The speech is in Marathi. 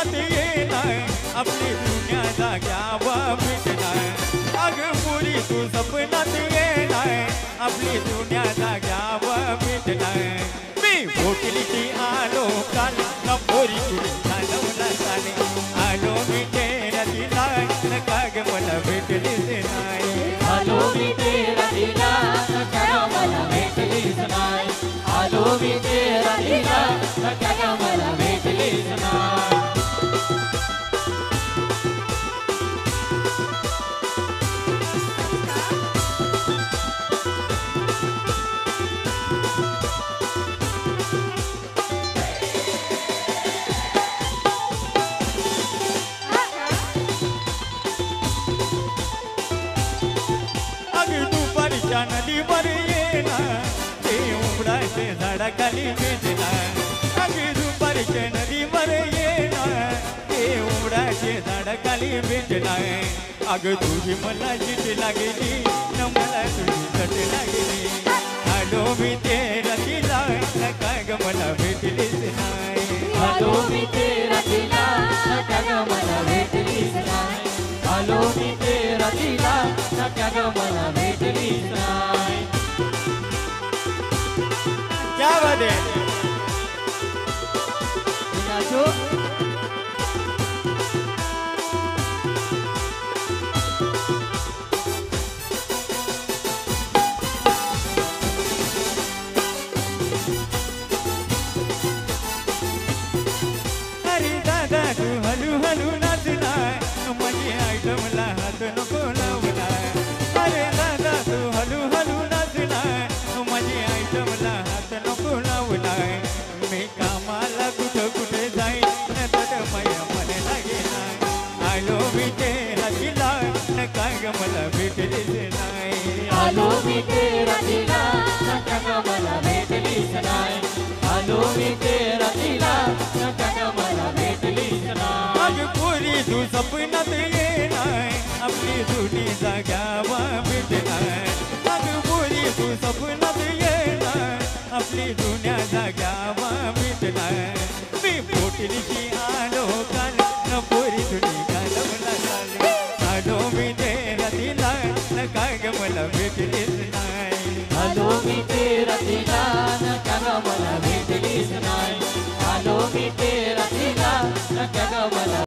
स्वप्नात येणार आपली जुन्या जाग्यावर भेटणार अगं पोरी तू स्वप्नात येणार आपली जुन्या जाग्यावर भेटणार मी होटलीची आलो काल ना पोरी तुझी घालवला चाले आलो मी तेरा दिला नका ग मला भेटलीच नाही आलो मी तेरा दिला नका मला भेटलीच नाही आलो मी तेरा दिला नका मला भेटलीच नाही नदीवर येणार ते उमराचे झाडाखाली भेटणार अगदी दुपारच्या नदीवर येणार ते उमराचे झाडाखाली भेटणार अगं तुझी मला चिठ लागली न मला तुझी चट लागली आलो मी तेरा दिला नका ग मला भेटलीच नाही आलो मी तेरा दिला नका ग मला भेटलीच नाही आलो मी तेरा दिला नका ग मला भेटलीच नाही क्या बात है अरे दादा तू हलू हलू नाचलाय माझी आयटमला हात नको लावलाय अरे दादा तू हलू हलू नाचलाय माझी आयटमला हात नको लावलाय मी कामाला कुठं कुठे जाईन तर माझ्या मन लागेनाय आलो मी तेरा दिला नका ग मला भेटलीच नाही आलो मी तेरा दिला नका ग मला भेटलीच नाही आलो मी तेरा दिला नका ग मला भेटलीच नाही अग पोरी तू स्वप्नात येणार आपली जुनी जाग्यावर भेटणार अग पोरी तू स्वप्नात येणार आपली जुन्या जाग्यावर भेटणार मी पोटलीची आलो काल न पोरी जुनी घालवला चाले आलो मी तेरा दिला नका ग मला भेटलीच नाही आलो मी तेरा दिला नका ग मला भेटलीच नाही आलो मी तेरा